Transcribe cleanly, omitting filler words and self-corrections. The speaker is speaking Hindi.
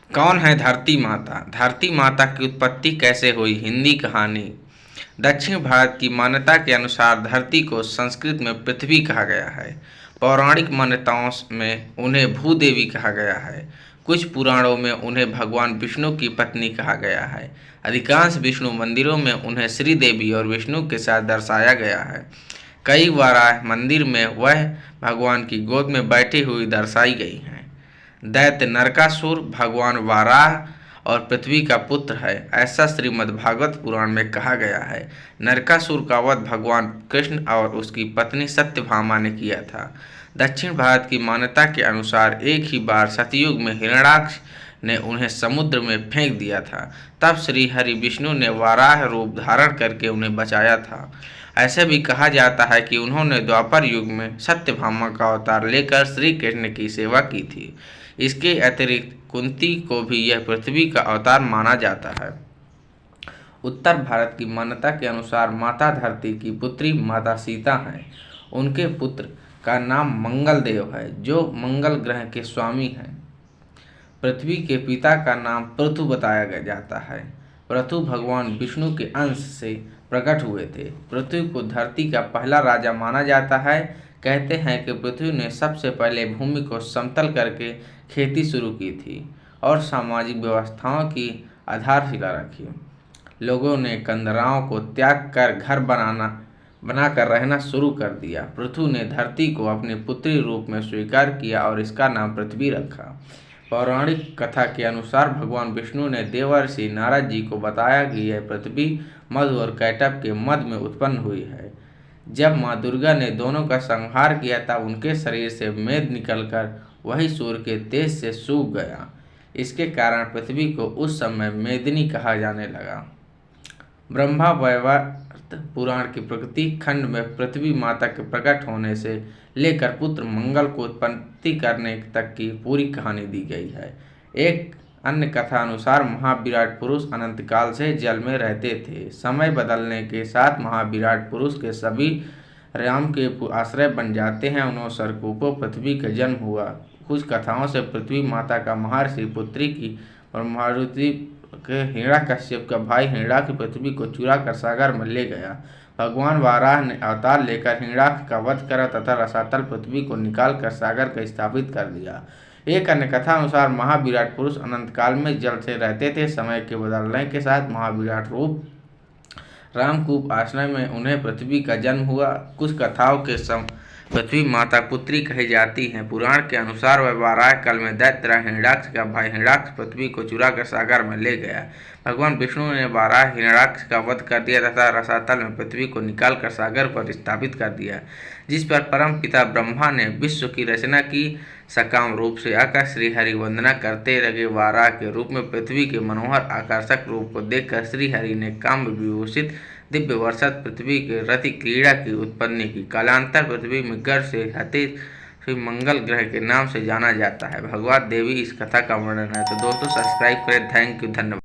कौन है धरती माता? धरती माता की उत्पत्ति कैसे हुई? हिंदी कहानी। दक्षिण भारत की मान्यता के अनुसार धरती को संस्कृत में पृथ्वी कहा गया है। पौराणिक मान्यताओं में उन्हें भूदेवी कहा गया है। कुछ पुराणों में उन्हें भगवान विष्णु की पत्नी कहा गया है। अधिकांश विष्णु मंदिरों में उन्हें श्री देवी और विष्णु के साथ दर्शाया गया है। कई वाराह मंदिर में वह भगवान की गोद में बैठी हुई दर्शाई गई हैं। दैत्य नरकासुर भगवान वाराह और पृथ्वी का पुत्र है, ऐसा श्रीमद्भागवत पुराण में कहा गया है। नरकासुर का वध भगवान कृष्ण और उसकी पत्नी सत्यभामा ने किया था। दक्षिण भारत की मान्यता के अनुसार एक ही बार सतयुग में हिरण्याक्ष ने उन्हें समुद्र में फेंक दिया था। तब श्री हरि विष्णु ने वाराह रूप धारण करके उन्हें बचाया था। ऐसे भी कहा जाता है कि उन्होंने द्वापर युग में सत्यभामा का अवतार लेकर श्री कृष्ण की सेवा की थी। इसके अतिरिक्त कुंती को भी यह पृथ्वी का अवतार माना जाता है। उत्तर भारत की मान्यता के अनुसार माता धरती की पुत्री माता सीता हैं। उनके पुत्र का नाम मंगल देव है, जो मंगल ग्रह के स्वामी हैं। पृथ्वी के पिता का नाम पृथु बताया जाता है। पृथु भगवान विष्णु के अंश से प्रकट हुए थे। पृथ्वी को धरती का पहला राजा माना जाता है। कहते हैं कि पृथ्वी ने सबसे पहले भूमि को समतल करके खेती शुरू की थी और सामाजिक व्यवस्थाओं की आधारशिला रखी। लोगों ने कंदराओं को त्याग कर घर बनाकर रहना शुरू कर दिया। पृथु ने धरती को अपने पुत्री रूप में स्वीकार किया और इसका नाम पृथ्वी रखा। पौराणिक कथा के अनुसार भगवान विष्णु ने देवर्षि नारद जी को बताया कि यह पृथ्वी मधु और कैटभ के मध्य में उत्पन्न हुई है। जब माँ दुर्गा ने दोनों का संहार किया तब उनके शरीर से मेद निकलकर वही सूर्य के तेज से सूख गया। इसके कारण पृथ्वी को उस समय मेदिनी कहा जाने लगा। ब्रह्मा वैवर्त पुराण की प्रकृति खंड में पृथ्वी माता के प्रकट होने से लेकर पुत्र मंगल को उत्पत्ति करने तक की पूरी कहानी दी गई है। एक अन्य कथा अनुसार महाविराट पुरुष अनंत काल से जल में रहते थे। समय बदलने के साथ महाविराट पुरुष के सभी राम के आश्रय बन जाते हैं। उन्होंने सरकूपों पृथ्वी का जन्म हुआ। कुछ कथाओं से पृथ्वी माता का महर्षि पुत्री की और मारुति के हिरण्यकश्यप का भाई हिरण्याक्ष पृथ्वी को चुरा कर सागर में ले गया। भगवान वाराह ने अवतार लेकर हिरण्याक्ष का वध करा तथा रसातल पृथ्वी को निकालकर सागर का स्थापित कर दिया। एक अन्य कथा अनुसार महाविराट पुरुष अनंत काल में जल से रहते थे। समय के बदलने के साथ महाविराट रूप रामकूप आश्रय में उन्हें पृथ्वी का जन्म हुआ। कुछ कथाओं के पृथ्वी माता पुत्री कही जाती हैं। पुराण के अनुसार वह वाराह काल में दैत्य हिरण्याक्ष का भाई हिरण्याक्ष पृथ्वी को चुरा कर सागर में ले गया। भगवान विष्णु ने वाराह हिरण्याक्ष का वध कर दिया तथा रसातल में पृथ्वी को निकालकर सागर पर स्थापित कर दिया, जिस पर परम पिता ब्रह्मा ने विश्व की रचना की। सकाम रूप से आकर श्री हरि वंदना करते लगे। वाराह के रूप में पृथ्वी के मनोहर आकर्षक रूप को देखकर श्री हरि ने काम विभूषित दिव्य वर्षत पृथ्वी के रति क्रीड़ा की उत्पत्ति की। कालांतर पृथ्वी में गर्भ से हते मंगल ग्रह के नाम से जाना जाता है। भगवत देवी इस कथा का वर्णन है। तो दोस्तों सब्सक्राइब करें। थैंक यू, धन्यवाद।